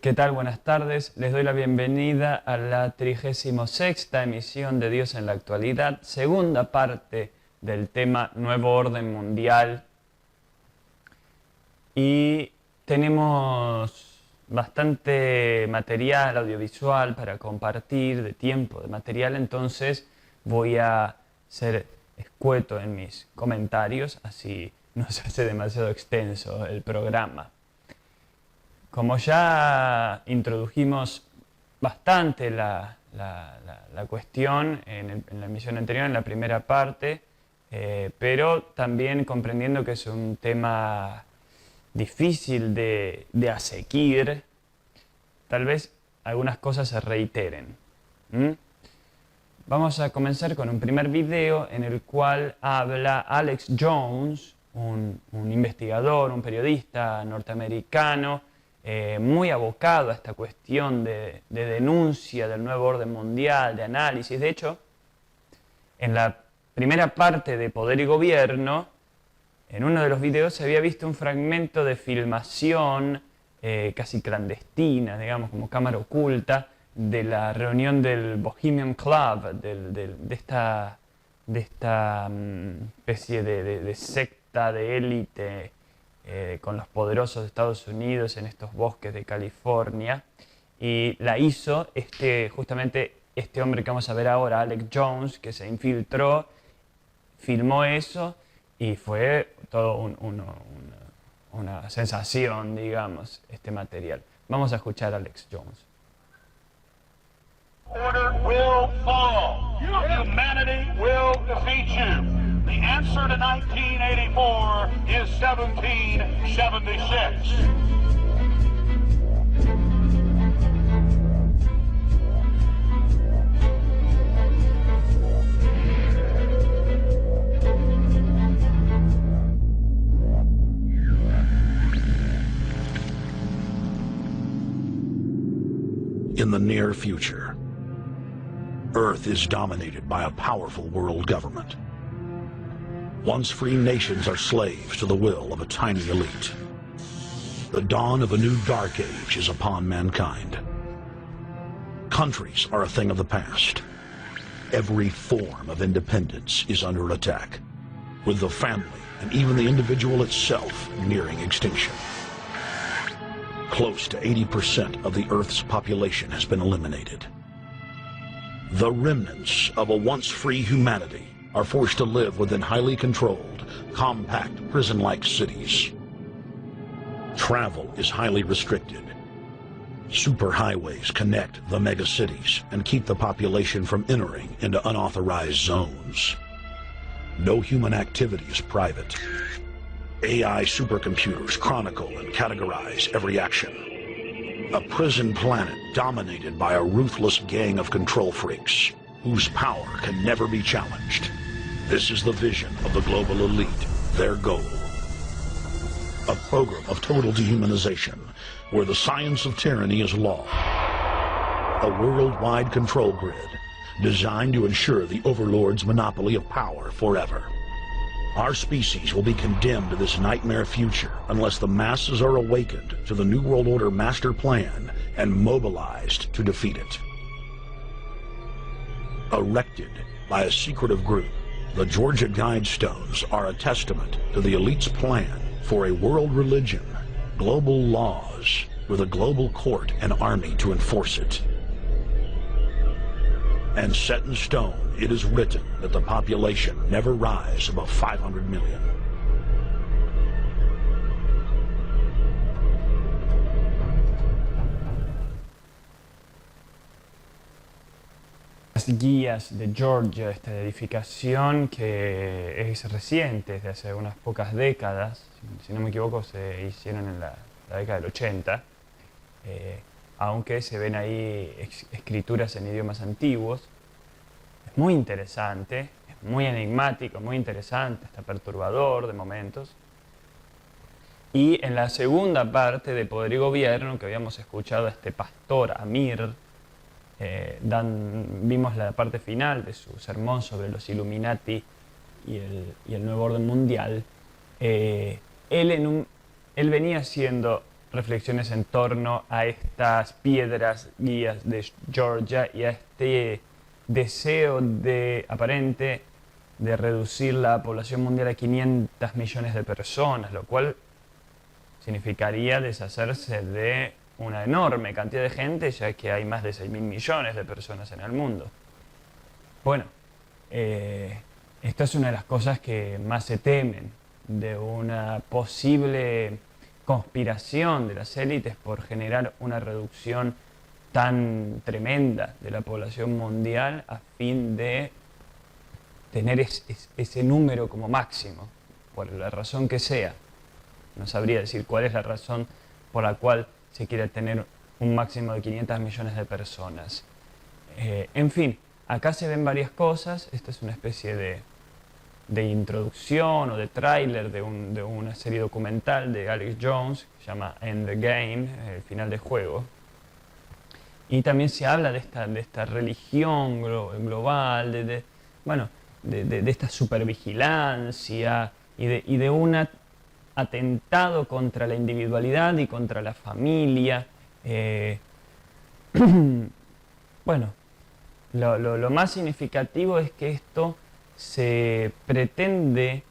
¿Qué tal? Buenas tardes. Les doy la bienvenida a la 36ª emisión de Dios en la Actualidad, segunda parte del tema Nuevo Orden Mundial. Y tenemos bastante material audiovisual para compartir, de tiempo, de material, entonces voy a ser escueto en mis comentarios, así no se hace demasiado extenso el programa. Como ya introdujimos bastante la cuestión en la emisión anterior, en la primera parte, pero también comprendiendo que es un tema difícil de aseguir, tal vez algunas cosas se reiteren. Vamos a comenzar con un primer video en el cual habla Alex Jones, un investigador, un periodista norteamericano, muy abocado a esta cuestión de denuncia del nuevo orden mundial, de análisis. De hecho, en la primera parte de Poder y Gobierno, en uno de los videos se había visto un fragmento de filmación casi clandestina, digamos, como cámara oculta, de la reunión del Bohemian Club, de esta especie de secta de élite con los poderosos de Estados Unidos en estos bosques de California, y la hizo justamente este hombre que vamos a ver ahora, Alex Jones, que se infiltró, filmó eso y fue todo una sensación, digamos, este material. Vamos a escuchar a Alex Jones. Order will fall. Humanity will defeat you. The answer to 1984 is 1776. In the near future, Earth is dominated by a powerful world government. Once free nations are slaves to the will of a tiny elite. The dawn of a new dark age is upon mankind. Countries are a thing of the past. Every form of independence is under attack, with the family and even the individual itself nearing extinction. Close to 80% of the Earth's population has been eliminated. The remnants of a once free humanity are forced to live within highly controlled, compact, prison-like cities. Travel is highly restricted. Superhighways connect the megacities and keep the population from entering into unauthorized zones. No human activity is private. AI supercomputers chronicle and categorize every action. A prison planet dominated by a ruthless gang of control freaks, whose power can never be challenged. This is the vision of the global elite, their goal. A program of total dehumanization, where the science of tyranny is law. A worldwide control grid, designed to ensure the overlord's monopoly of power forever. Our species will be condemned to this nightmare future unless the masses are awakened to the New World Order master plan and mobilized to defeat it. Erected by a secretive group, the Georgia Guidestones are a testament to the elite's plan for a world religion, global laws, with a global court and army to enforce it. And set in stone, it is written that the population never rise above 500 million. Las guías de Georgia, esta edificación que es reciente, desde hace unas pocas décadas, si no me equivoco se hicieron en la década del 80, aunque se ven ahí escrituras en idiomas antiguos. Es muy interesante, es muy enigmático, muy interesante, está perturbador de momentos. Y en la segunda parte de Poder y Gobierno, que habíamos escuchado a este pastor Amir, vimos la parte final de su sermón sobre los Illuminati y el nuevo orden mundial. Él venía siendo reflexiones en torno a estas piedras guías de Georgia y a este deseo aparente de reducir la población mundial a 500 millones de personas, lo cual significaría deshacerse de una enorme cantidad de gente, ya que hay más de 6.000 millones de personas en el mundo. Bueno, esta es una de las cosas que más se temen, de una posible conspiración de las élites por generar una reducción tan tremenda de la población mundial a fin de tener ese número como máximo, por la razón que sea. No sabría decir cuál es la razón por la cual se quiere tener un máximo de 500 millones de personas. En fin, acá se ven varias cosas. Esta es una especie de introducción o de tráiler de una serie documental de Alex Jones que se llama End the Game, el final del juego. Y también se habla de esta religión global, de esta supervigilancia y de un atentado contra la individualidad y contra la familia. Bueno, lo más significativo es que esto se pretende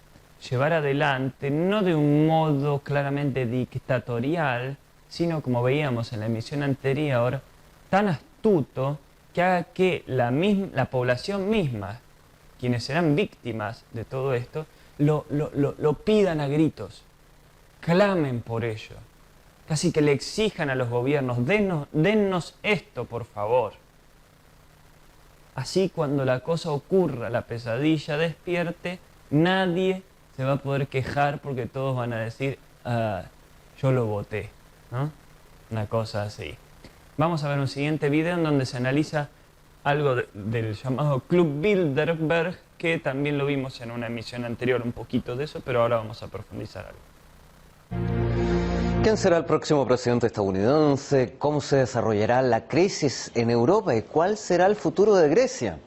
llevar adelante no de un modo claramente dictatorial, sino, como veíamos en la emisión anterior, tan astuto que haga que la población misma, quienes serán víctimas de todo esto, lo pidan a gritos, clamen por ello, casi que le exijan a los gobiernos, dennos esto por favor. Así, cuando la cosa ocurra, la pesadilla despierte, nadie se va a poder quejar porque todos van a decir, yo lo voté, ¿no? Una cosa así. Vamos a ver un siguiente video en donde se analiza algo del llamado Club Bilderberg, que también lo vimos en una emisión anterior, un poquito de eso, pero ahora vamos a profundizar algo. ¿Quién será el próximo presidente estadounidense? ¿Cómo se desarrollará la crisis en Europa? ¿Y cuál será el futuro de Grecia?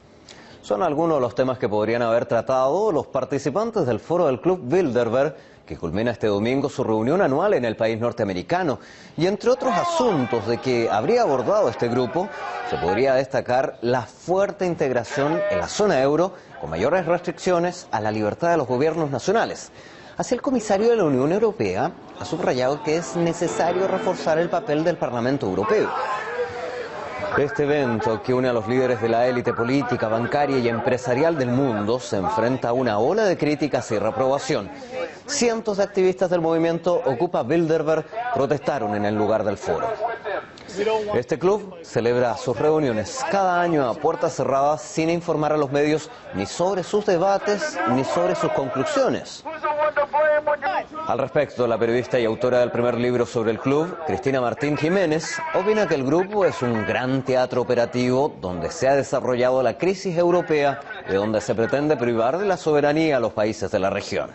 Son algunos de los temas que podrían haber tratado los participantes del foro del Club Bilderberg, que culmina este domingo su reunión anual en el país norteamericano. Y entre otros asuntos de que habría abordado este grupo, se podría destacar la fuerte integración en la zona euro, con mayores restricciones a la libertad de los gobiernos nacionales. Así, el comisario de la Unión Europea ha subrayado que es necesario reforzar el papel del Parlamento Europeo. Este evento, que une a los líderes de la élite política, bancaria y empresarial del mundo, se enfrenta a una ola de críticas y reprobación. Cientos de activistas del movimiento Ocupa Bilderberg protestaron en el lugar del foro. Este club celebra sus reuniones cada año a puertas cerradas, sin informar a los medios ni sobre sus debates ni sobre sus conclusiones. Al respecto, la periodista y autora del primer libro sobre el club, Cristina Martín Jiménez, opina que el grupo es un gran teatro operativo donde se ha desarrollado la crisis europea y donde se pretende privar de la soberanía a los países de la región.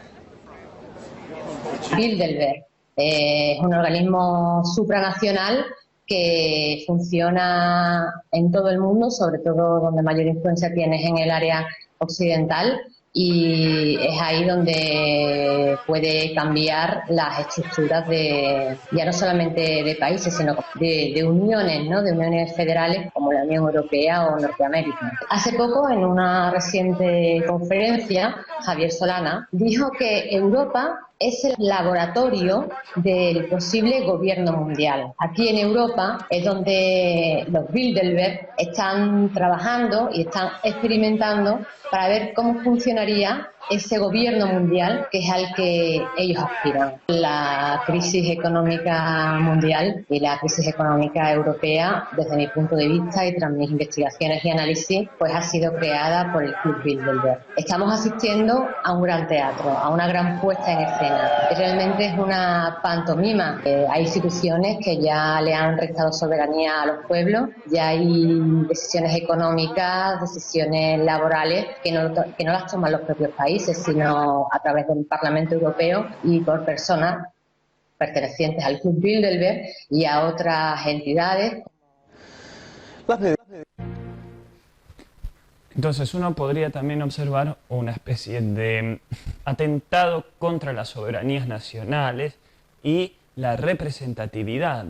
Bilderberg es un organismo supranacional que funciona en todo el mundo, sobre todo donde mayor influencia tiene es en el área occidental, y es ahí donde puede cambiar las estructuras ya no solamente de países, sino de uniones, ¿no? De uniones federales como la Unión Europea o Norteamérica. Hace poco, en una reciente conferencia, Javier Solana dijo que Europa es el laboratorio del posible gobierno mundial. Aquí en Europa es donde los Bilderberg están trabajando y están experimentando para ver cómo funcionaría ese gobierno mundial, que es al que ellos aspiran. La crisis económica mundial y la crisis económica europea, desde mi punto de vista y tras mis investigaciones y análisis, pues ha sido creada por el Club Bilderberg. Estamos asistiendo a un gran teatro, a una gran puesta en escena. Realmente es una pantomima. Hay instituciones que ya le han restado soberanía a los pueblos, ya hay decisiones económicas, decisiones laborales que no las toman los propios países, sino a través del Parlamento Europeo y por personas pertenecientes al Club Bilderberg y a otras entidades. Entonces uno podría también observar una especie de atentado contra las soberanías nacionales y la representatividad.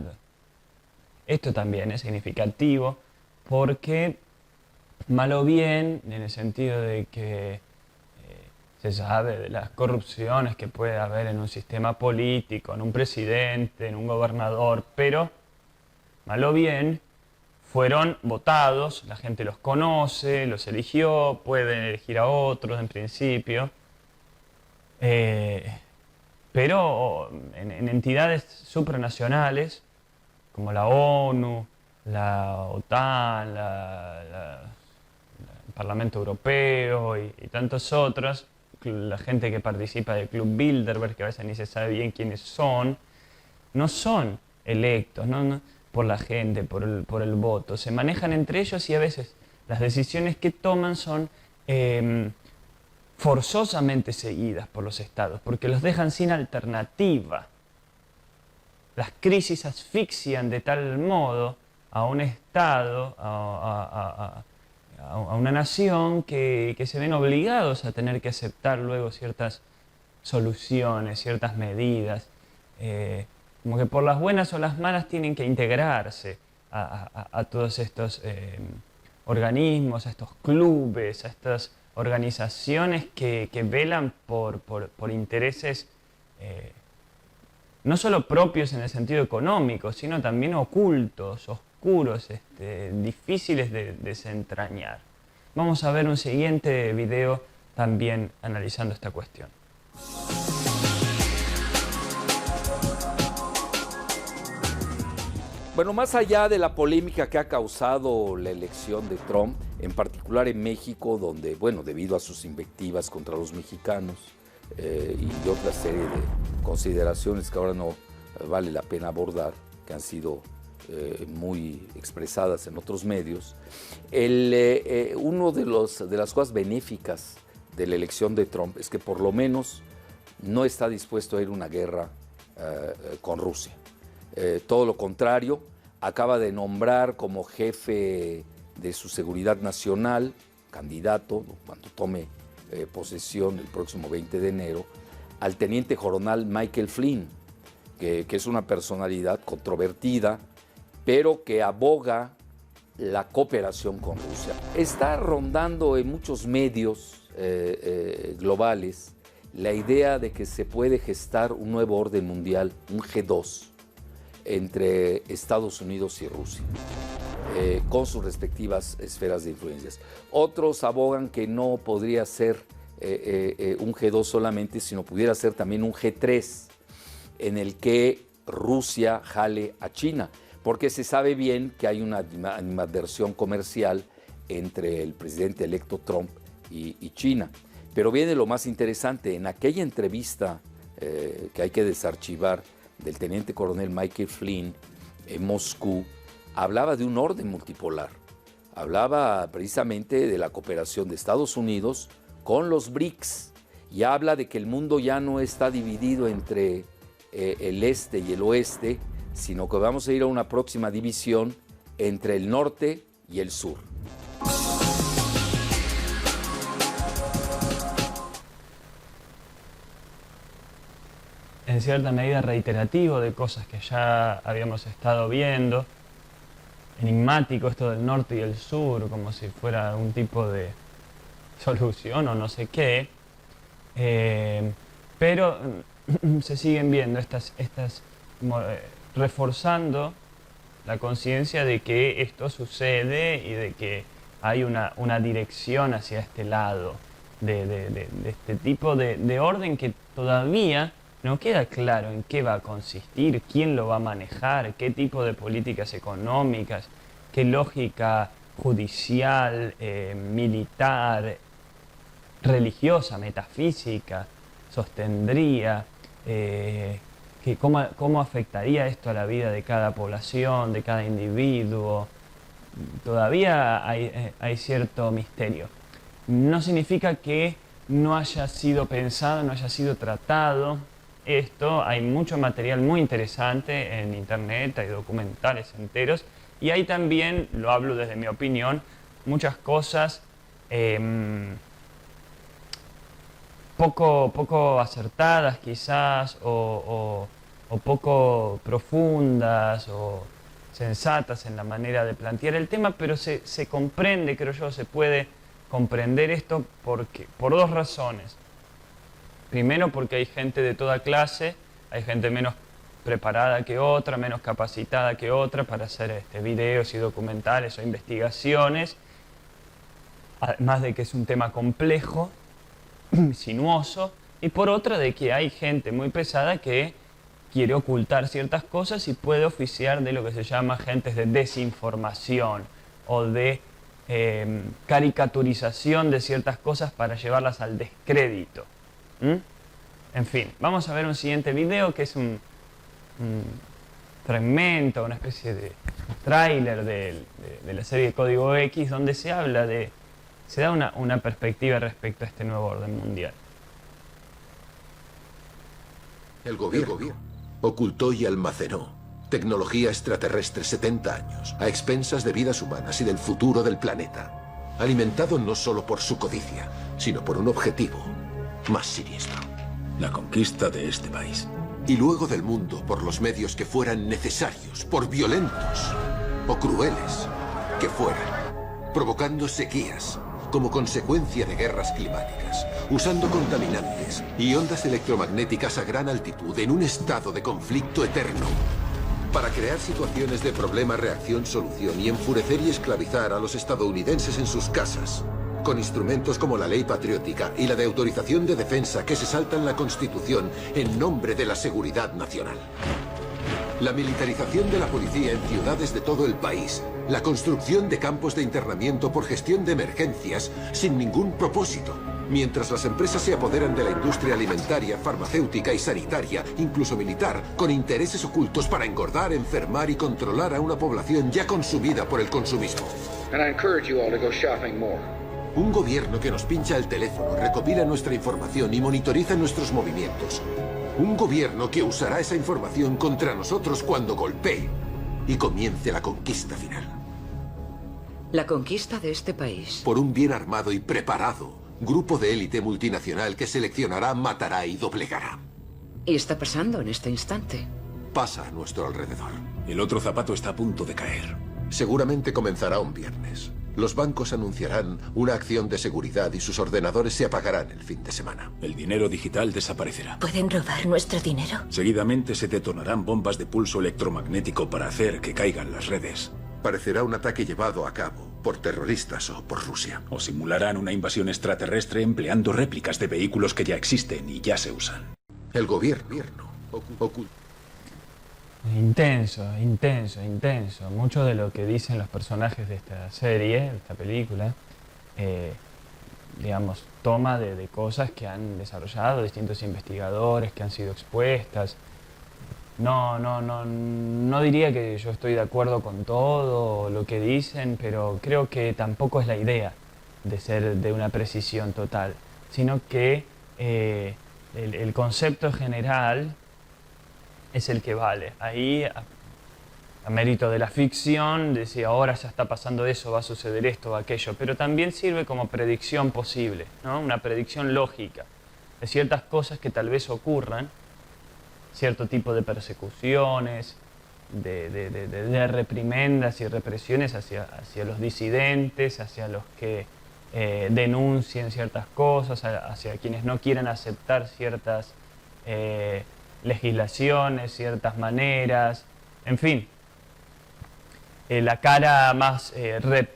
Esto también es significativo porque, mal o bien, en el sentido de que se sabe de las corrupciones que puede haber en un sistema político, en un presidente, en un gobernador, pero, mal o bien, fueron votados, la gente los conoce, los eligió, pueden elegir a otros en principio, pero en entidades supranacionales como la ONU, la OTAN, el Parlamento Europeo y tantos otros, la gente que participa del Club Bilderberg, que a veces ni se sabe bien quiénes son, no son electos por la gente, por el voto. Se manejan entre ellos y a veces las decisiones que toman son forzosamente seguidas por los estados, porque los dejan sin alternativa. Las crisis asfixian de tal modo a un estado, a una nación que se ven obligados a tener que aceptar luego ciertas soluciones, ciertas medidas, como que por las buenas o las malas tienen que integrarse a todos estos organismos, a estos clubes, a estas organizaciones que velan por intereses no solo propios en el sentido económico, sino también ocultos, oscuros, difíciles de desentrañar. Vamos a ver un siguiente video también analizando esta cuestión. Bueno, más allá de la polémica que ha causado la elección de Trump, en particular en México, donde, bueno, debido a sus invectivas contra los mexicanos y otra serie de consideraciones que ahora no vale la pena abordar, que han sido muy expresadas en otros medios, uno de las cosas benéficas de la elección de Trump es que por lo menos no está dispuesto a ir a una guerra con Rusia. Todo lo contrario, acaba de nombrar como jefe de su seguridad nacional, candidato, cuando tome posesión el próximo 20 de enero, al teniente coronel Michael Flynn, que es una personalidad controvertida, pero que aboga la cooperación con Rusia. Está rondando en muchos medios globales la idea de que se puede gestar un nuevo orden mundial, un G2, entre Estados Unidos y Rusia, con sus respectivas esferas de influencias. Otros abogan que no podría ser un G2 solamente, sino pudiera ser también un G3, en el que Rusia jale a China, porque se sabe bien que hay una animadversión comercial entre el presidente electo Trump y China. Pero viene lo más interesante, en aquella entrevista que hay que desarchivar del teniente coronel Michael Flynn en Moscú, hablaba de un orden multipolar, hablaba precisamente de la cooperación de Estados Unidos con los BRICS y habla de que el mundo ya no está dividido entre el este y el oeste, sino que vamos a ir a una próxima división entre el norte y el sur. En cierta medida reiterativo de cosas que ya habíamos estado viendo, enigmático esto del norte y el sur, como si fuera un tipo de solución o no sé qué, pero se siguen viendo reforzando la conciencia de que esto sucede y de que hay una dirección hacia este lado, de este tipo de orden que todavía no queda claro en qué va a consistir, quién lo va a manejar, qué tipo de políticas económicas, qué lógica judicial, militar, religiosa, metafísica sostendría, cómo afectaría esto a la vida de cada población, de cada individuo. Todavía hay cierto misterio. No significa que no haya sido pensado, no haya sido tratado esto. Hay mucho material muy interesante en internet, hay documentales enteros y hay también, lo hablo desde mi opinión, muchas cosas poco acertadas quizás o o poco profundas o sensatas en la manera de plantear el tema, pero se comprende, creo yo, se puede comprender esto por dos razones. Primero, porque hay gente de toda clase, hay gente menos preparada que otra, menos capacitada que otra para hacer videos y documentales o investigaciones, además de que es un tema complejo, sinuoso, y por otra de que hay gente muy pesada que quiere ocultar ciertas cosas y puede oficiar de lo que se llama agentes de desinformación o de caricaturización de ciertas cosas para llevarlas al descrédito. En fin, vamos a ver un siguiente video que es un fragmento, una especie de tráiler de la serie Código X, donde se habla se da una perspectiva respecto a este nuevo orden mundial. El gobierno ocultó y almacenó tecnología extraterrestre 70 años, a expensas de vidas humanas y del futuro del planeta, alimentado no solo por su codicia, sino por un objetivo más siniestro. La conquista de este país. Y luego del mundo por los medios que fueran necesarios, por violentos o crueles que fueran, provocando sequías como consecuencia de guerras climáticas, usando contaminantes y ondas electromagnéticas a gran altitud en un estado de conflicto eterno, para crear situaciones de problema, reacción, solución y enfurecer y esclavizar a los estadounidenses en sus casas, con instrumentos como la ley patriótica y la de autorización de defensa que se saltan la Constitución en nombre de la seguridad nacional. La militarización de la policía en ciudades de todo el país, la construcción de campos de internamiento por gestión de emergencias sin ningún propósito, mientras las empresas se apoderan de la industria alimentaria, farmacéutica y sanitaria, incluso militar, con intereses ocultos para engordar, enfermar y controlar a una población ya consumida por el consumismo. And I encourage you all to go shopping more. Un gobierno que nos pincha el teléfono, recopila nuestra información y monitoriza nuestros movimientos. Un gobierno que usará esa información contra nosotros cuando golpee y comience la conquista final. La conquista de este país. Por un bien armado y preparado grupo de élite multinacional que seleccionará, matará y doblegará. Y está pasando en este instante. Pasa a nuestro alrededor. El otro zapato está a punto de caer. Seguramente comenzará un viernes. Los bancos anunciarán una acción de seguridad y sus ordenadores se apagarán el fin de semana. El dinero digital desaparecerá. ¿Pueden robar nuestro dinero? Seguidamente se detonarán bombas de pulso electromagnético para hacer que caigan las redes. Parecerá un ataque llevado a cabo por terroristas o por Rusia. O simularán una invasión extraterrestre empleando réplicas de vehículos que ya existen y ya se usan. El gobierno oculta. Intenso, intenso, intenso. Mucho de lo que dicen los personajes de esta serie, de esta película, digamos, toma de cosas que han desarrollado distintos investigadores, que han sido expuestas. No diría que yo estoy de acuerdo con todo lo que dicen, pero creo que tampoco es la idea de ser de una precisión total, sino que el concepto general es el que vale. Ahí, a mérito de la ficción, decía, ahora ya está pasando eso, va a suceder esto o aquello, pero también sirve como predicción posible, ¿no? Una predicción lógica de ciertas cosas que tal vez ocurran, cierto tipo de persecuciones, de reprimendas y represiones hacia los disidentes, hacia los que denuncien ciertas cosas, hacia quienes no quieren aceptar ciertas legislaciones, ciertas maneras, en fin. La cara más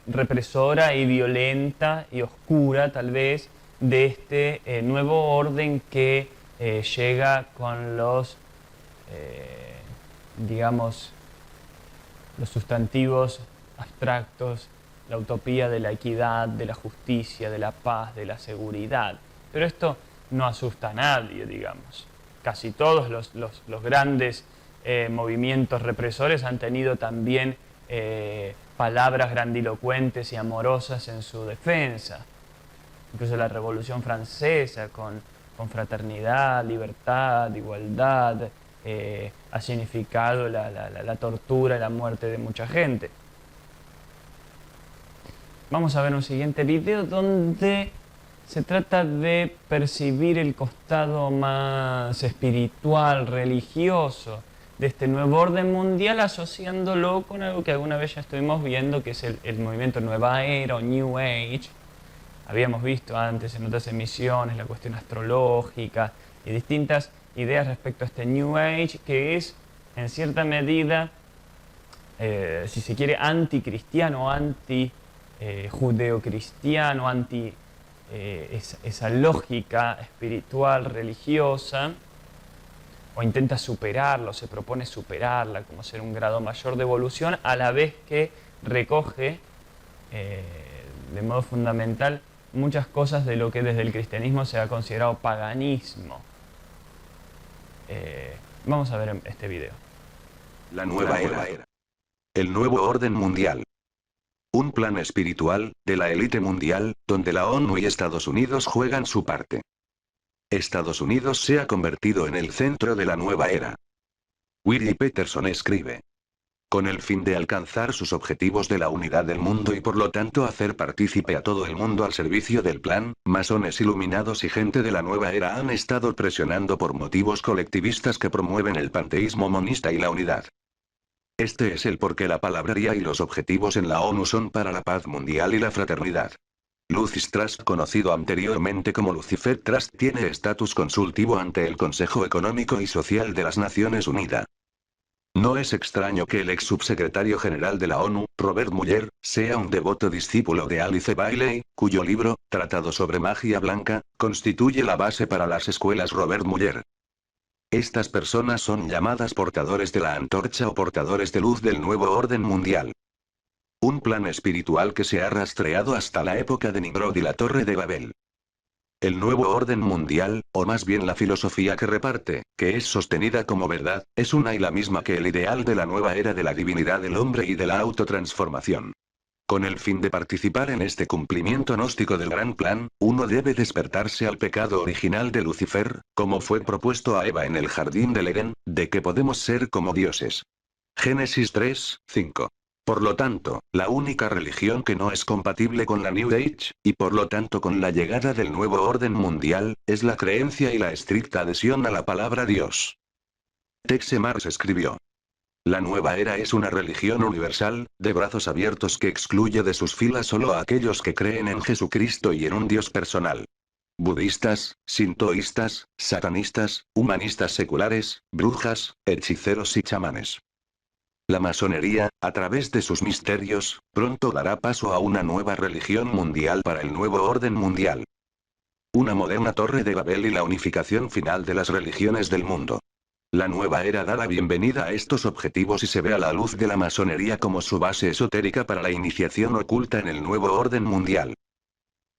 represora y violenta y oscura, tal vez, de este nuevo orden que llega con los, digamos, los sustantivos abstractos, la utopía de la equidad, de la justicia, de la paz, de la seguridad. Pero esto no asusta a nadie, digamos. Casi todos los grandes movimientos represores han tenido también palabras grandilocuentes y amorosas en su defensa. Incluso la Revolución Francesa, con fraternidad, libertad, igualdad, ha significado la tortura y la muerte de mucha gente. Vamos a ver un siguiente video donde se trata de percibir el costado más espiritual, religioso de este nuevo orden mundial, asociándolo con algo que alguna vez ya estuvimos viendo, que es el movimiento Nueva Era o New Age. Habíamos visto antes en otras emisiones la cuestión astrológica y distintas ideas respecto a este New Age, que es en cierta medida, si se quiere, anticristiano, anti-judeocristiano, anti esa lógica espiritual, religiosa, o intenta superarla, o se propone superarla, como ser un grado mayor de evolución, a la vez que recoge de modo fundamental muchas cosas de lo que desde el cristianismo se ha considerado paganismo. Vamos a ver este video. La nueva era. El nuevo orden mundial. Un plan espiritual, de la élite mundial, donde la ONU y Estados Unidos juegan su parte. Estados Unidos se ha convertido en el centro de la nueva era. Willie Peterson escribe. Con el fin de alcanzar sus objetivos de la unidad del mundo y por lo tanto hacer partícipe a todo el mundo al servicio del plan, masones iluminados y gente de la nueva era han estado presionando por motivos colectivistas que promueven el panteísmo monista y la unidad. Este es el por qué la palabrería y los objetivos en la ONU son para la paz mundial y la fraternidad. Lucis Trust, conocido anteriormente como Lucifer Trust, tiene estatus consultivo ante el Consejo Económico y Social de las Naciones Unidas. No es extraño que el ex subsecretario general de la ONU, Robert Mueller, sea un devoto discípulo de Alice Bailey, cuyo libro, Tratado sobre Magia Blanca, constituye la base para las escuelas Robert Mueller. Estas personas son llamadas portadores de la antorcha o portadores de luz del nuevo orden mundial. Un plan espiritual que se ha rastreado hasta la época de Nimrod y la Torre de Babel. El nuevo orden mundial, o más bien la filosofía que reparte, que es sostenida como verdad, es una y la misma que el ideal de la nueva era de la divinidad del hombre y de la autotransformación. Con el fin de participar en este cumplimiento gnóstico del gran plan, uno debe despertarse al pecado original de Lucifer, como fue propuesto a Eva en el jardín del Edén, de que podemos ser como dioses. Génesis 3:5. Por lo tanto, la única religión que no es compatible con la New Age, y por lo tanto con la llegada del nuevo orden mundial, es la creencia y la estricta adhesión a la palabra Dios. Texe Marx escribió. La nueva era es una religión universal, de brazos abiertos que excluye de sus filas solo a aquellos que creen en Jesucristo y en un Dios personal. Budistas, sintoístas, satanistas, humanistas seculares, brujas, hechiceros y chamanes. La masonería, a través de sus misterios, pronto dará paso a una nueva religión mundial para el nuevo orden mundial. Una moderna torre de Babel y la unificación final de las religiones del mundo. La nueva era da la bienvenida a estos objetivos y se ve a la luz de la masonería como su base esotérica para la iniciación oculta en el nuevo orden mundial.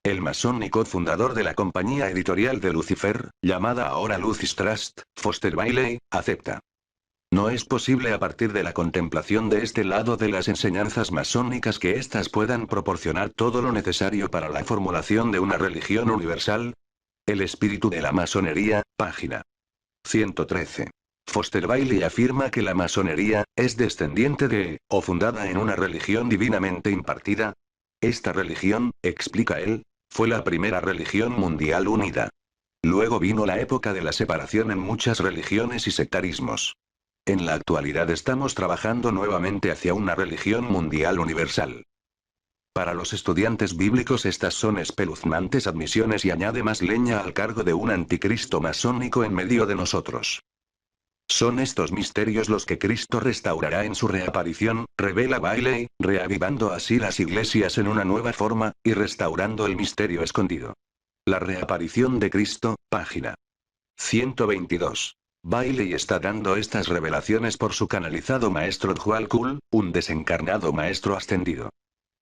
El masón y cofundador de la compañía editorial de Lucifer, llamada ahora Lucis Trust, Foster Bailey, acepta. No es posible a partir de la contemplación de este lado de las enseñanzas masónicas que éstas puedan proporcionar todo lo necesario para la formulación de una religión universal. El espíritu de la masonería, página 113. Foster Bailey afirma que la masonería es descendiente de, o fundada en una religión divinamente impartida. Esta religión, explica él, fue la primera religión mundial unida. Luego vino la época de la separación en muchas religiones y sectarismos. En la actualidad estamos trabajando nuevamente hacia una religión mundial universal. Para los estudiantes bíblicos estas son espeluznantes admisiones y añade más leña al cargo de un anticristo masónico en medio de nosotros. Son estos misterios los que Cristo restaurará en su reaparición, revela Bailey, reavivando así las iglesias en una nueva forma, y restaurando el misterio escondido. La reaparición de Cristo, página 122. Bailey está dando estas revelaciones por su canalizado maestro Djual-Kul, un desencarnado maestro ascendido.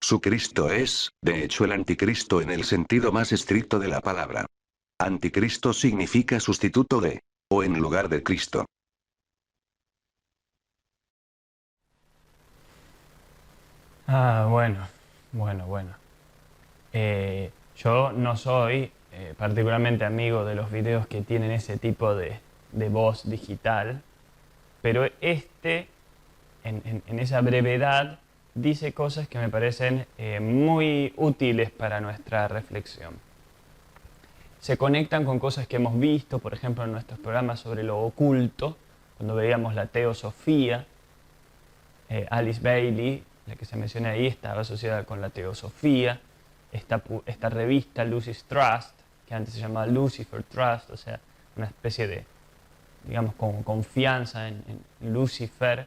Su Cristo es, de hecho, el anticristo en el sentido más estricto de la palabra. Anticristo significa sustituto de, o en lugar de Cristo. Bueno. Yo no soy particularmente amigo de los videos que tienen ese tipo de voz digital, pero en esa brevedad dice cosas que me parecen muy útiles para nuestra reflexión. se conectan con cosas que hemos visto, por ejemplo, en nuestros programas sobre lo oculto, cuando veíamos la teosofía. Alice Bailey, la que se menciona ahí, estaba asociada con la teosofía. Esta revista Lucy's Trust, que antes se llamaba Lucifer Trust, o sea, una especie de, digamos, con confianza en Lucifer,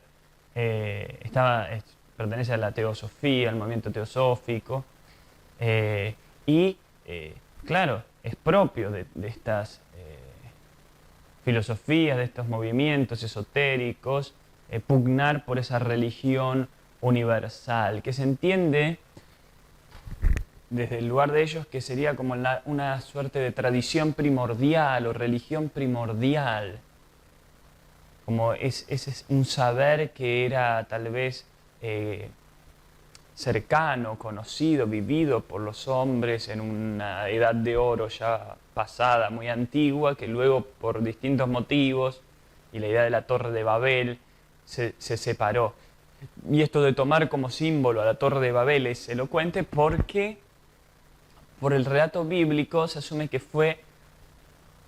pertenece a la teosofía, al movimiento teosófico, claro, es propio de estas filosofías, de estos movimientos esotéricos, pugnar por esa religión universal, que se entiende desde el lugar de ellos que sería como una suerte de tradición primordial o religión primordial, como ese es un saber que era tal vez cercano, conocido, vivido por los hombres en una edad de oro ya pasada, muy antigua, que luego por distintos motivos y la idea de la Torre de Babel se separó. Y esto de tomar como símbolo a la Torre de Babel es elocuente porque por el relato bíblico se asume que fue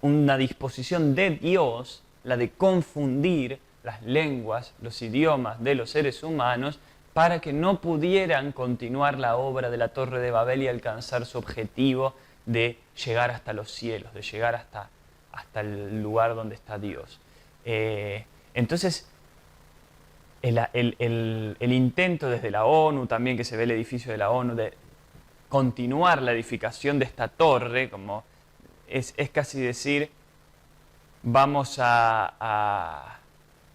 una disposición de Dios la de confundir las lenguas, los idiomas de los seres humanos para que no pudieran continuar la obra de la Torre de Babel y alcanzar su objetivo de llegar hasta los cielos, de llegar hasta el lugar donde está Dios. Entonces, el intento desde la ONU, también que se ve el edificio de la ONU, de continuar la edificación de esta torre, como es casi decir, vamos a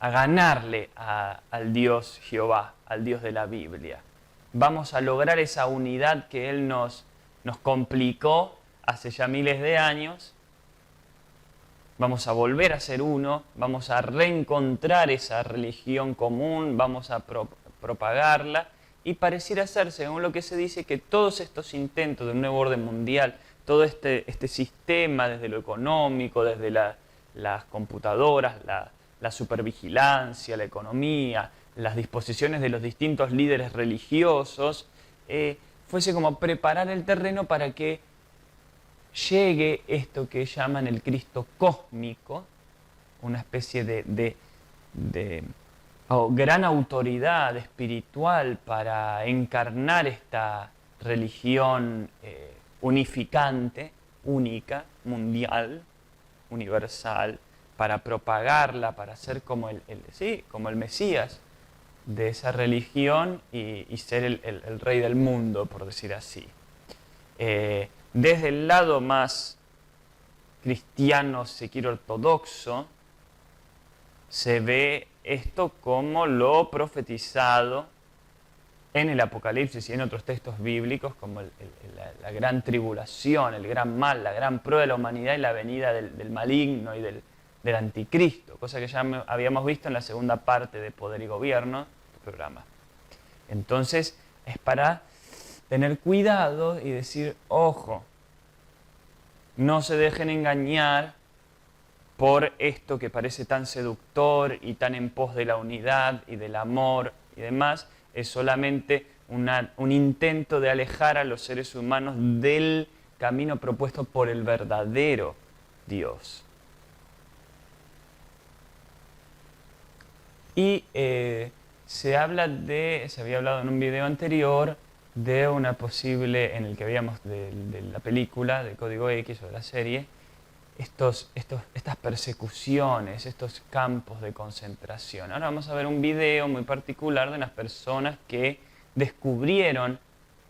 ganarle al Dios Jehová, al Dios de la Biblia. Vamos a lograr esa unidad que Él nos complicó hace ya miles de años. Vamos a volver a ser uno, vamos a reencontrar esa religión común, vamos a propagarla, y pareciera ser, según lo que se dice, que todos estos intentos de un nuevo orden mundial, todo este sistema desde lo económico, desde las computadoras, la supervigilancia, la economía, las disposiciones de los distintos líderes religiosos, fuese como preparar el terreno para que llegue esto que llaman el Cristo cósmico, una especie de gran autoridad espiritual para encarnar esta religión unificante, única, mundial, universal, para propagarla, para ser como el Mesías de esa religión y ser el rey del mundo, por decir así. Desde el lado más cristiano, si quiere, ortodoxo, se ve esto como lo profetizado en el Apocalipsis y en otros textos bíblicos, como la gran tribulación, el gran mal, la gran prueba de la humanidad y la venida del maligno y del anticristo, cosa que ya habíamos visto en la segunda parte de Poder y Gobierno del programa. Entonces, es para tener cuidado y decir, ojo, no se dejen engañar por esto que parece tan seductor y tan en pos de la unidad y del amor y demás, es solamente un intento de alejar a los seres humanos del camino propuesto por el verdadero Dios. Y se había hablado en un video anterior de una posible, en el que veíamos de la película, de Código X o de la serie, estas persecuciones, estos campos de concentración. Ahora vamos a ver un video muy particular de unas personas que descubrieron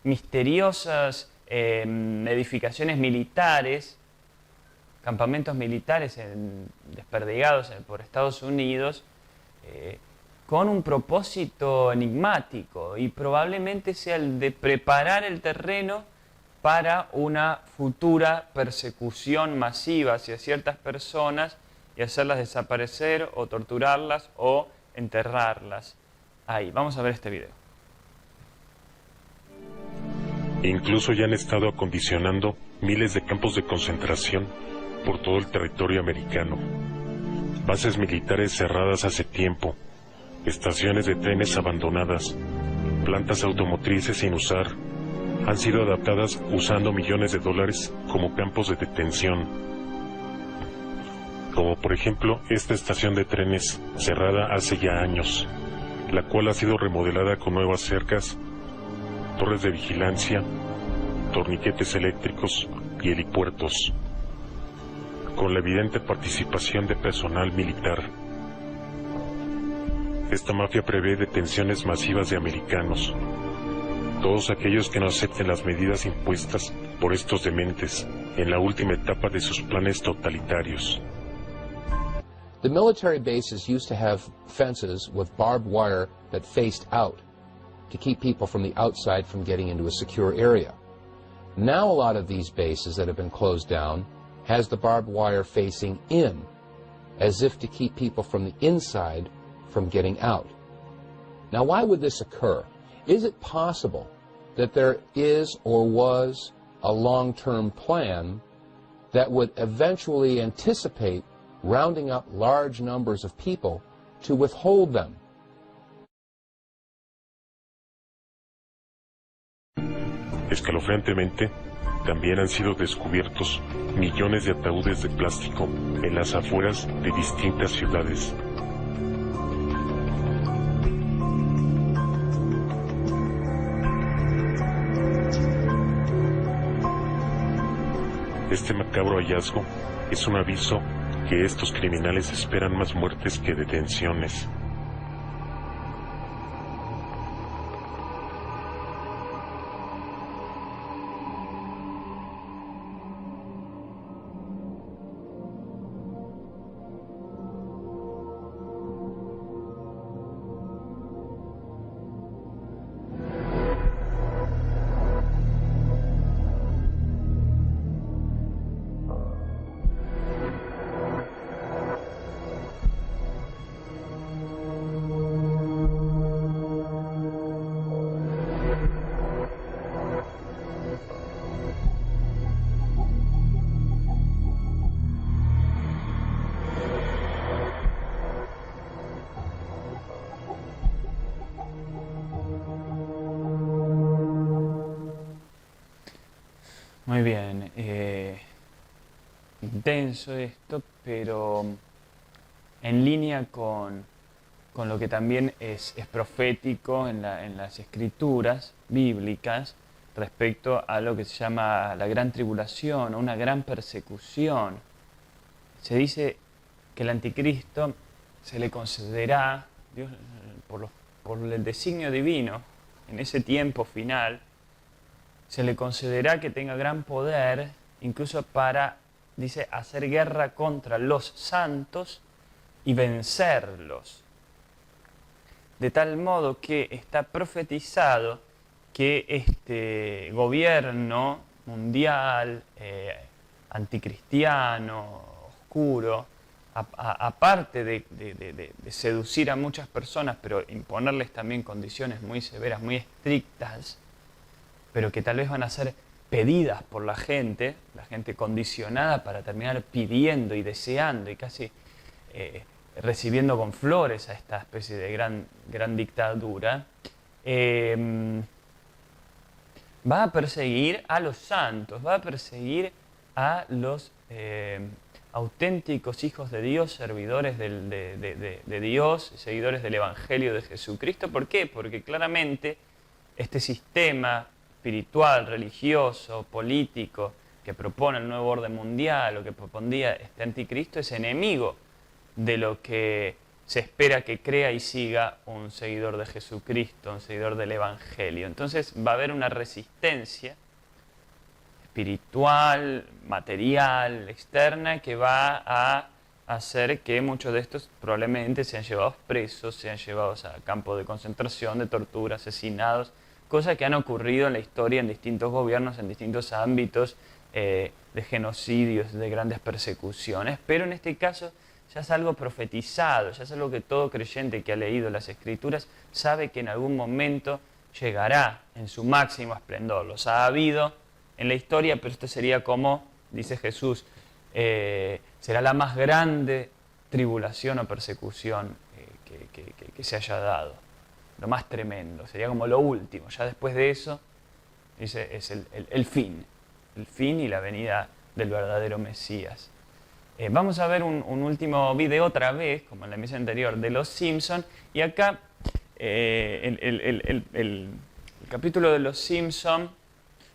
misteriosas edificaciones militares, campamentos militares desperdigados por Estados Unidos, con un propósito enigmático, y probablemente sea el de preparar el terreno para una futura persecución masiva hacia ciertas personas y hacerlas desaparecer o torturarlas o enterrarlas. Ahí, vamos a ver este video. Incluso ya han estado acondicionando miles de campos de concentración por todo el territorio americano. Bases militares cerradas hace tiempo, estaciones de trenes abandonadas, plantas automotrices sin usar, han sido adaptadas usando millones de dólares como campos de detención. Como por ejemplo esta estación de trenes cerrada hace ya años, la cual ha sido remodelada con nuevas cercas, torres de vigilancia, torniquetes eléctricos y helipuertos, con la evidente participación de personal militar. Esta mafia prevé detenciones masivas de americanos, todos aquellos que no acepten las medidas impuestas por estos dementes en la última etapa de sus planes totalitarios. The military bases used to have fences with barbed wire that faced out to keep people from the outside from getting into a secure area. Now a lot of these bases that have been closed down has the barbed wire facing in, as if to keep people from the inside from getting out. Now why would this occur? Is it possible that there is or was a long-term plan that would eventually anticipate rounding up large numbers of people to withhold them? Escalofriantemente, también han sido descubiertos millones de ataúdes de plástico en las afueras de distintas ciudades. Este macabro hallazgo es un aviso que estos criminales esperan más muertes que detenciones. Muy bien, intenso esto, pero en línea con lo que también es profético en las escrituras bíblicas respecto a lo que se llama la gran tribulación o una gran persecución. Se dice que el anticristo se le concederá, Dios, por el designio divino, en ese tiempo final, se le concederá que tenga gran poder, incluso para, dice, hacer guerra contra los santos y vencerlos. De tal modo que está profetizado que este gobierno mundial, anticristiano, oscuro, aparte de seducir a muchas personas, pero imponerles también condiciones muy severas, muy estrictas, pero que tal vez van a ser pedidas por la gente condicionada para terminar pidiendo y deseando y casi recibiendo con flores a esta especie de gran dictadura, va a perseguir a los santos, va a perseguir a los auténticos hijos de Dios, servidores de Dios, seguidores del Evangelio de Jesucristo. ¿Por qué? Porque claramente este sistema espiritual, religioso, político que propone el nuevo orden mundial o que propondría este anticristo es enemigo de lo que se espera que crea y siga un seguidor de Jesucristo, un seguidor del Evangelio. Entonces va a haber una resistencia espiritual, material, externa, que va a hacer que muchos de estos probablemente sean llevados presos, sean llevados a campos de concentración, de tortura, asesinados, cosas que han ocurrido en la historia en distintos gobiernos, en distintos ámbitos de genocidios, de grandes persecuciones, pero en este caso ya es algo profetizado, ya es algo que todo creyente que ha leído las Escrituras sabe que en algún momento llegará en su máximo esplendor. Los ha habido en la historia, pero esto sería como, dice Jesús, será la más grande tribulación o persecución que se haya dado. Lo más tremendo, sería como lo último. Ya después de eso Dice, es el fin y la venida del verdadero Mesías. Vamos a ver un último video otra vez, como en la emisión anterior, de Los Simpson. Y acá el capítulo de Los Simpson,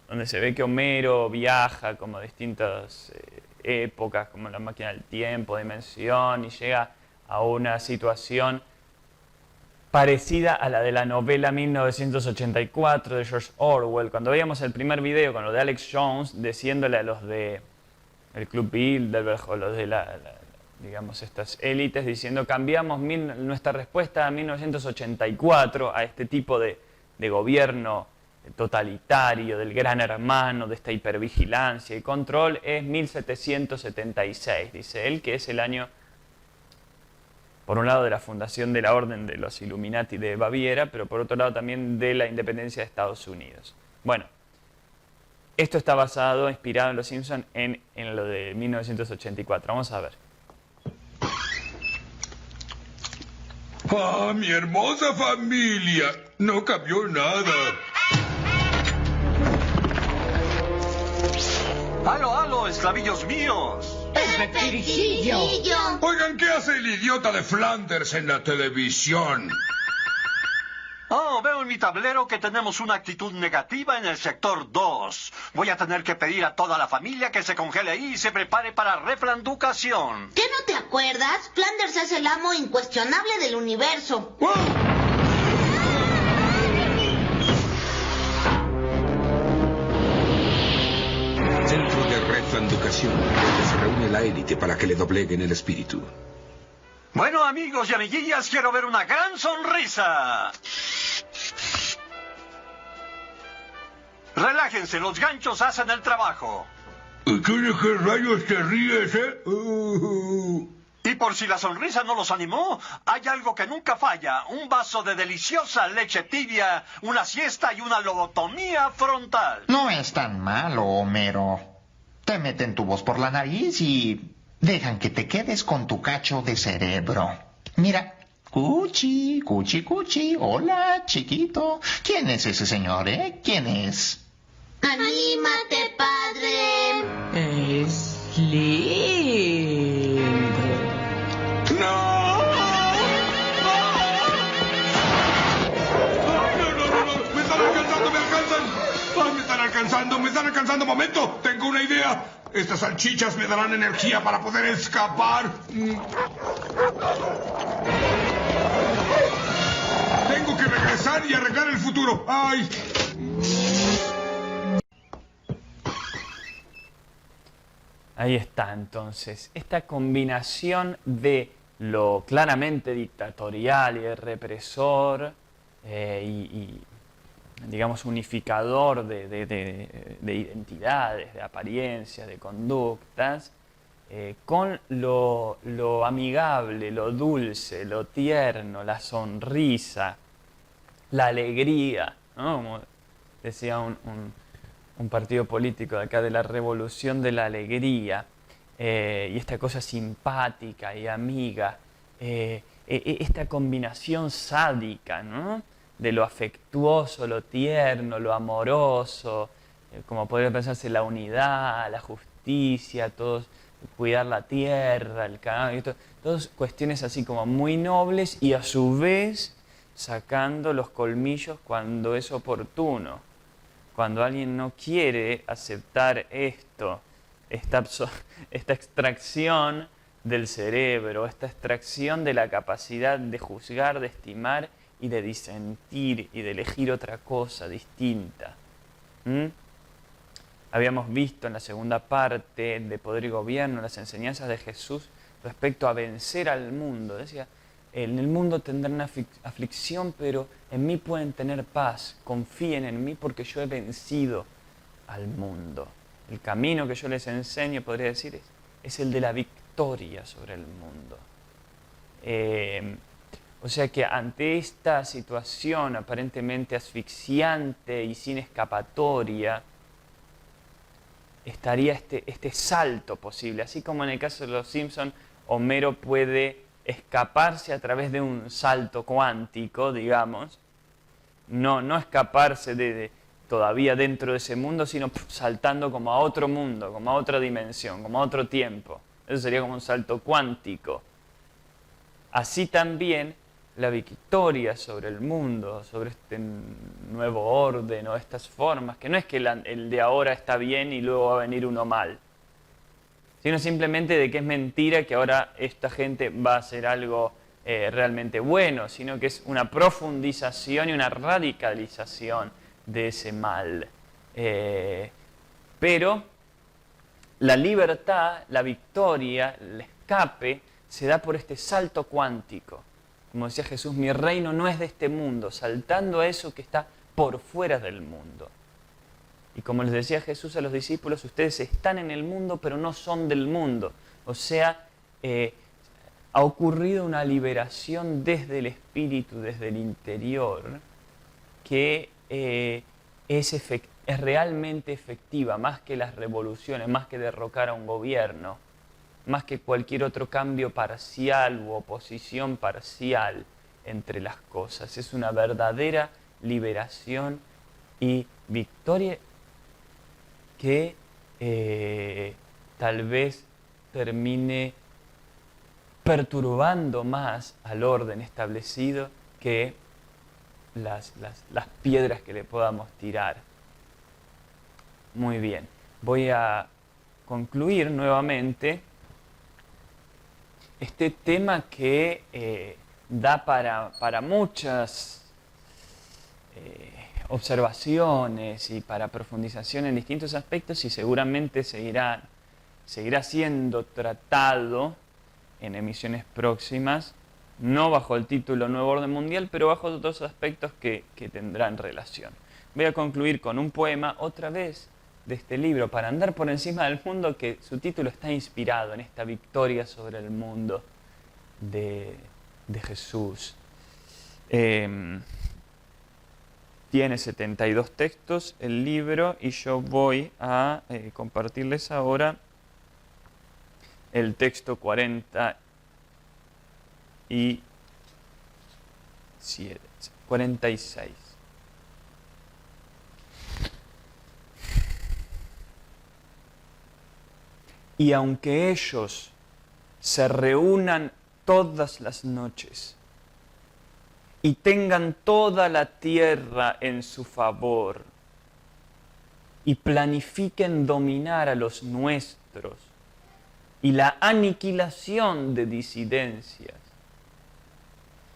donde se ve que Homero viaja como a distintas épocas, como la máquina del tiempo, dimensión, y llega a una situación parecida a la de la novela 1984 de George Orwell. Cuando veíamos el primer video con lo de Alex Jones, diciéndole a los de el Club Bilderberg o los de digamos, estas élites, diciendo cambiamos nuestra respuesta a 1984, a este tipo de gobierno totalitario, del gran hermano, de esta hipervigilancia y control, es 1776, dice él, que es el año, por un lado, de la fundación de la Orden de los Illuminati de Baviera, pero por otro lado también de la independencia de Estados Unidos. Bueno, esto está basado, inspirado en Los Simpson en lo de 1984. Vamos a ver. ¡Ah, mi hermosa familia! No cambió nada. ¡Halo, halo, esclavillos míos! ¡Pepe Oigan, ¿qué hace el idiota de Flanders en la televisión? Oh, veo en mi tablero que tenemos una actitud negativa en el sector 2. Voy a tener que pedir a toda la familia que se congele ahí y se prepare para reflanducación. ¿Qué no te acuerdas? Flanders es el amo incuestionable del universo. Centro de reflanducación, donde se reúne la élite para que le dobleguen el espíritu. Bueno, amigos y amiguillas, quiero ver una gran sonrisa. Relájense, los ganchos hacen el trabajo. ¿De qué rayos te ríes, Y por si la sonrisa no los animó, hay algo que nunca falla. Un vaso de deliciosa leche tibia, una siesta y una lobotomía frontal. No es tan malo, Homero. Te meten tubos por la nariz y dejan que te quedes con tu cacho de cerebro. Mira, Cuchi, Cuchi, Cuchi. Hola, chiquito. ¿Quién es ese señor, ¿Quién es? ¡Anímate, padre! Es lindo. ¡No! ¡Me están alcanzando, me alcanzan! ¡Ay, me están alcanzando! ¡Momento! Tengo una idea. Estas salchichas me darán energía para poder escapar. Tengo que regresar y arreglar el futuro. ¡Ay! Ahí está, entonces, esta combinación de lo claramente dictatorial y represor y digamos, unificador de identidades, de apariencias, de conductas, con lo amigable, lo dulce, lo tierno, la sonrisa, la alegría, ¿no? Como decía un partido político de acá, de la revolución de la alegría, y esta cosa simpática y amiga, esta combinación sádica, ¿no? De lo afectuoso, lo tierno, lo amoroso, como podría pensarse la unidad, la justicia, todos cuidar la tierra, el canal, todas cuestiones así como muy nobles y a su vez sacando los colmillos cuando es oportuno. Cuando alguien no quiere aceptar esto, esta extracción del cerebro, esta extracción de la capacidad de juzgar, de estimar y de disentir y de elegir otra cosa distinta. Habíamos visto en la segunda parte de Poder y Gobierno las enseñanzas de Jesús respecto a vencer al mundo. Decía, en el mundo tendrán aflicción, pero en mí pueden tener paz. Confíen en mí porque yo he vencido al mundo. El camino que yo les enseño, podría decir, es el de la victoria sobre el mundo. O sea que ante esta situación aparentemente asfixiante y sin escapatoria, estaría este salto posible. Así como en el caso de Los Simpson, Homero puede escaparse a través de un salto cuántico, digamos, no escaparse todavía dentro de ese mundo, sino saltando como a otro mundo, como a otra dimensión, como a otro tiempo. Eso sería como un salto cuántico. Así también la victoria sobre el mundo, sobre este nuevo orden o estas formas, que no es que el de ahora está bien y luego va a venir uno mal, sino simplemente de que es mentira que ahora esta gente va a hacer algo realmente bueno, sino que es una profundización y una radicalización de ese mal. Pero la libertad, la victoria, el escape, se da por este salto cuántico. Como decía Jesús, mi reino no es de este mundo, saltando a eso que está por fuera del mundo. Y como les decía Jesús a los discípulos, ustedes están en el mundo, pero no son del mundo. O sea, ha ocurrido una liberación desde el espíritu, desde el interior, que es realmente efectiva, más que las revoluciones, más que derrocar a un gobierno, más que cualquier otro cambio parcial u oposición parcial entre las cosas. Es una verdadera liberación y victoria que tal vez termine perturbando más al orden establecido que las piedras que le podamos tirar. Muy bien, voy a concluir nuevamente este tema que da para muchas observaciones y para profundización en distintos aspectos y seguramente seguirá siendo tratado en emisiones próximas, no bajo el título Nuevo Orden Mundial, pero bajo otros aspectos que tendrán relación. Voy a concluir con un poema, otra vez, de este libro, Para andar por encima del mundo, que su título está inspirado en esta victoria sobre el mundo de Jesús. Tiene 72 textos el libro y yo voy a compartirles ahora el texto 46. Y aunque ellos se reúnan todas las noches y tengan toda la tierra en su favor y planifiquen dominar a los nuestros y la aniquilación de disidencias,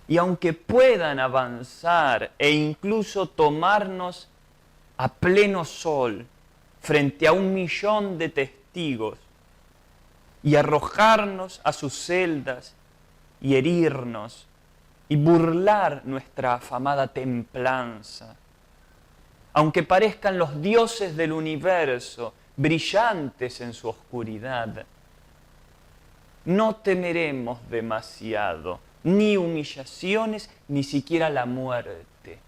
y aunque puedan avanzar e incluso tomarnos a pleno sol frente a 1 millón de testigos y arrojarnos a sus celdas y herirnos y burlar nuestra afamada templanza, aunque parezcan los dioses del universo brillantes en su oscuridad, no temeremos demasiado, ni humillaciones, ni siquiera la muerte.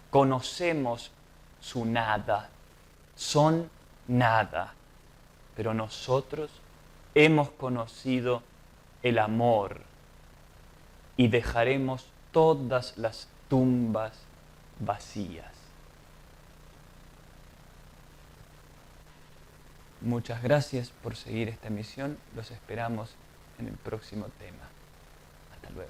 Conocemos su nada, son nada, pero nosotros hemos conocido el amor y dejaremos todas las tumbas vacías. Muchas gracias por seguir esta emisión. Los esperamos en el próximo tema. Hasta luego.